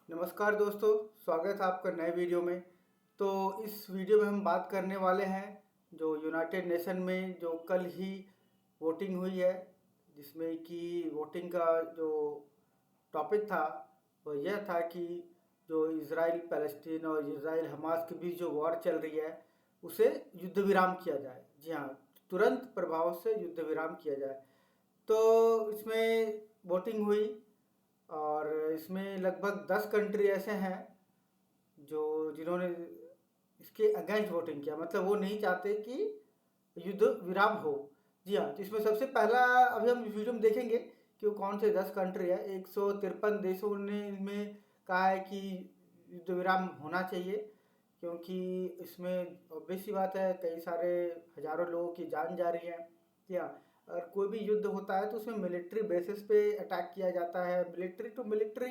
नमस्कार दोस्तों, स्वागत है आपका नए वीडियो में। तो इस वीडियो में हम बात करने वाले हैं जो यूनाइटेड नेशन में जो कल ही वोटिंग हुई है, जिसमें कि वोटिंग का जो टॉपिक था वो यह था कि जो इज़राइल पैलेस्टीन और इज़राइल हमास के बीच जो वॉर चल रही है उसे युद्ध विराम किया जाए। जी हाँ, तुरंत प्रभाव से युद्ध विराम किया जाए। तो इसमें वोटिंग हुई और इसमें लगभग 10 कंट्री ऐसे हैं जो जिन्होंने इसके अगेंस्ट वोटिंग किया, मतलब वो नहीं चाहते कि युद्ध विराम हो। जी हाँ, तो इसमें सबसे पहला अभी हम वीडियो में देखेंगे कि वो कौन से 10 कंट्री है। 153 देशों ने इसमें कहा है कि युद्ध विराम होना चाहिए, क्योंकि इसमें ऑब्वियस सी बात है कई सारे हजारों लोगों की जान जा रही है। जी हाँ, अगर कोई भी युद्ध होता है तो उसमें मिलिट्री बेसिस पे अटैक किया जाता है, मिलिट्री टू मिलिट्री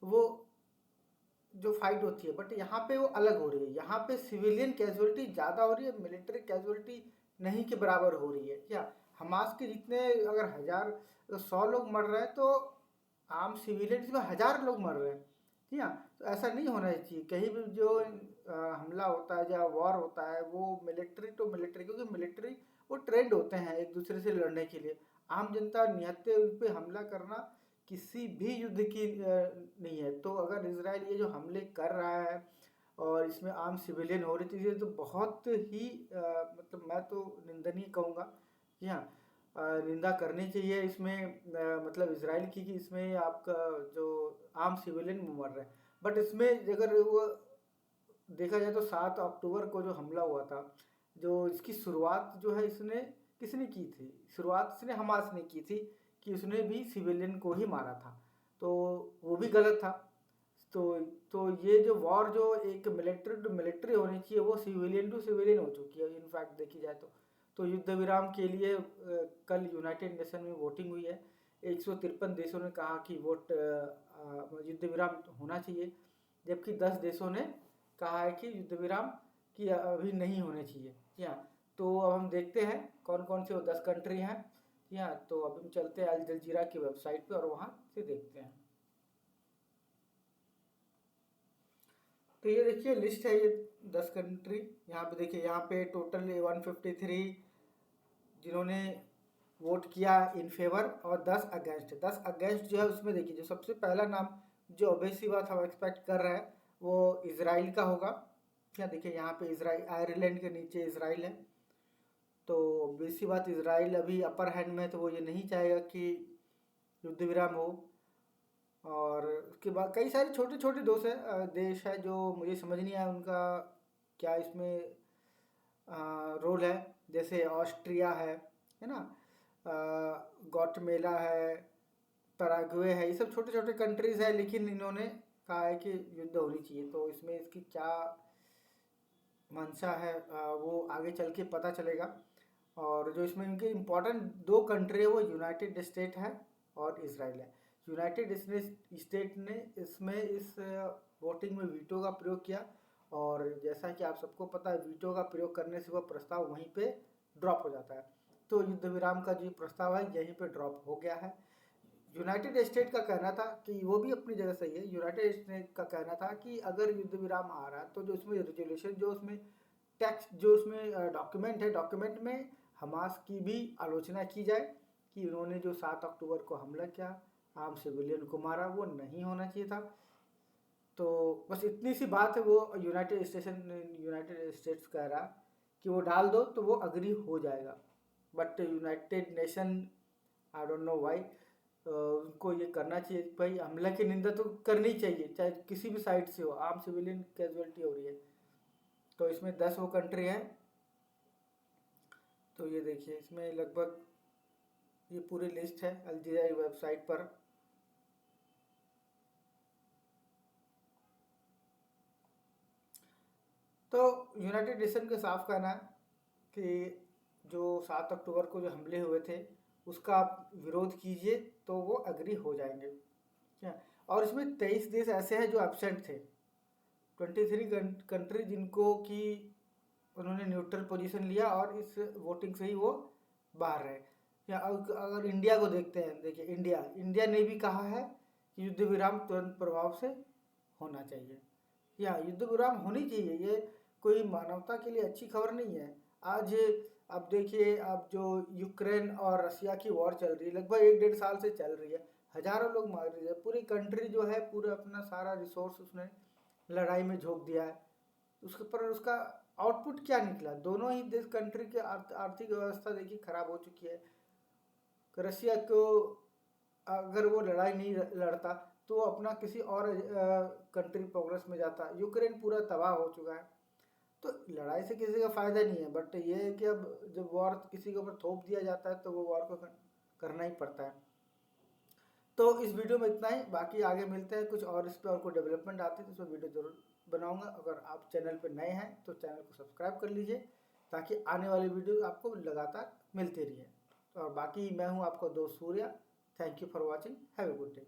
वो जो फाइट होती है। बट यहाँ पे वो अलग हो रही है, यहाँ पे सिविलियन कैजुअलिटी ज़्यादा हो रही है, मिलिट्री कैजुअलिटी नहीं के बराबर हो रही है। क्या हमास के जितने अगर 1,000 100 लोग मर रहे हैं तो आम सिविलियन इसमें 1,000 लोग मर रहे हैं। ठीक है, तो ऐसा नहीं होना चाहिए। कहीं भी जो हमला होता है या वॉर होता है वो मिलिट्री टू मिलिट्री, क्योंकि मिलिट्री वो ट्रेंड होते हैं एक दूसरे से लड़ने के लिए। आम जनता निहत्थे उन पे हमला करना किसी भी युद्ध की नहीं है। तो अगर इसराइल ये जो हमले कर रहा है और इसमें आम सिविलियन हो रही थी, ये तो बहुत ही मतलब मैं तो निंदनीय कहूँगा। जी हाँ, निंदा करनी चाहिए इसमें, मतलब इसराइल की कि इसमें आपका जो आम सिविलियन मर रहे हैं। बट इसमें अगर वो देखा जाए तो 7 अक्टूबर को जो हमला हुआ था, जो इसकी शुरुआत जो है इसने किसने की थी? शुरुआत इसने हमास ने की थी कि उसने भी सिविलियन को ही मारा था, तो वो भी गलत था। तो तो ये जो वॉर जो एक मिलिट्री टू मिलिट्री होनी चाहिए वो सिविलियन टू सिविलियन हो चुकी है इनफैक्ट देखी जाए तो युद्ध विराम के लिए कल यूनाइटेड नेशन में वोटिंग हुई है। 153 देशों ने कहा कि युद्ध विराम होना चाहिए, जबकि 10 देशों ने कहा है कि युद्ध विराम की अभी नहीं होने चाहिए। जी हाँ, तो अब हम देखते हैं कौन कौन से वो 10 कंट्री हैं। जी हाँ, तो अब हम चलते हैं अल जजीरा की वेबसाइट पे और वहाँ से देखते हैं। तो ये देखिए लिस्ट है, ये 10 कंट्री। यहाँ पे देखिए, यहाँ पे टोटल 153 जिन्होंने वोट किया इन फेवर और 10 अगेंस्ट। 10 अगेंस्ट जो है उसमें देखिए जो सबसे पहला नाम, जो ऑब्वियसली बात हम एक्सपेक्ट कर रहे हैं, वो इसराइल का होगा। क्या देखिए यहाँ पे इसराइल, आयरलैंड के नीचे इसराइल है। तो ऑब्वियसली बात, इसराइल अभी अपर हैंड में है, तो वो ये नहीं चाहेगा कि युद्ध विराम हो। और उसके बाद कई सारे छोटे छोटे देश है जो मुझे समझ नहीं आया उनका क्या इसमें रोल है। जैसे ऑस्ट्रिया है ना, गौटमेला है, पैराग्वे है, ये सब छोटे छोटे कंट्रीज है, लेकिन इन्होंने कहा है कि युद्ध होनी चाहिए। तो इसमें इसकी क्या मंशा है वो आगे चल के पता चलेगा। और जो इसमें इनके इम्पोर्टेंट दो कंट्री है वो यूनाइटेड स्टेट है और इसराइल है। यूनाइटेड स्टेट ने इसमें इस वोटिंग में वीटो का प्रयोग किया, और जैसा कि आप सबको पता है वीटो का प्रयोग करने से वह प्रस्ताव वहीं पे ड्रॉप हो जाता है। तो युद्ध विराम का जो प्रस्ताव है यहीं पे ड्रॉप हो गया है। यूनाइटेड स्टेट का कहना था कि वो भी अपनी जगह सही है। यूनाइटेड स्टेट का कहना था कि अगर युद्ध विराम आ रहा है तो जो उसमें रेजोल्यूशन, जो उसमें टेक्स्ट, जो उसमें डॉक्यूमेंट है, डॉक्यूमेंट में हमास की भी आलोचना की जाए कि उन्होंने जो 7 अक्टूबर को हमला किया, आम सिविलियन को मारा, वो नहीं होना चाहिए था। तो बस इतनी सी बात है। वो यूनाइटेड स्टेट्स कह रहा कि वो डाल दो तो वो अग्री हो जाएगा। But United nation, I don't know why, उनको ये करना चाहिए भाई, हमला की निंदा तो करनी चाहिए चाहे किसी भी साइड से हो, आम सिविलियन कैजुअलिटी हो रही है। तो इसमें 10 वो कंट्री हैं। तो ये देखिए इसमें लगभग ये पूरी लिस्ट है अल जज़ीरा की वेबसाइट पर। तो यूनाइटेड नेशन का साफ कहना है कि जो 7 अक्टूबर को जो हमले हुए थे उसका आप विरोध कीजिए तो वो अग्री हो जाएंगे। क्या, और इसमें 23 देश ऐसे हैं जो एबसेंट थे। 23 कंट्री जिनको कि उन्होंने न्यूट्रल पोजीशन लिया और इस वोटिंग से ही वो बाहर रहे। या अगर इंडिया को देखते हैं, देखिए इंडिया ने भी कहा है कि युद्ध विराम तुरंत प्रभाव से होना चाहिए। या युद्ध विराम होनी चाहिए, ये कोई मानवता के लिए अच्छी खबर नहीं है। आज अब देखिए, अब जो यूक्रेन और रसिया की वॉर चल रही है, लगभग 1-1.5 साल से चल रही है, हजारों लोग मार रही है, पूरी कंट्री जो है पूरा अपना सारा रिसोर्स उसने लड़ाई में झोंक दिया है। उसके पर उसका आउटपुट क्या निकला? दोनों ही देश कंट्री की आर्थिक व्यवस्था देखिए खराब हो चुकी है। रसिया को अगर वो लड़ाई नहीं लड़ता तो वो अपना किसी और कंट्री प्रोग्रेस में जाता। यूक्रेन पूरा तबाह हो चुका है। तो लड़ाई से किसी का फ़ायदा नहीं है, बट ये है कि अब जब वॉर किसी के ऊपर थोप दिया जाता है तो वो वॉर को करना ही पड़ता है। तो इस वीडियो में इतना ही, बाकी आगे मिलते हैं, कुछ और इस पर और कोई डेवलपमेंट आती है तो इसमें वीडियो ज़रूर बनाऊंगा। अगर आप चैनल पर नए हैं तो चैनल को सब्सक्राइब कर लीजिए ताकि आने वाली वीडियो आपको लगातार मिलती रही। और बाकी मैं हूँ आपका दोस्त Surya. Thank you for watching. Have a good day.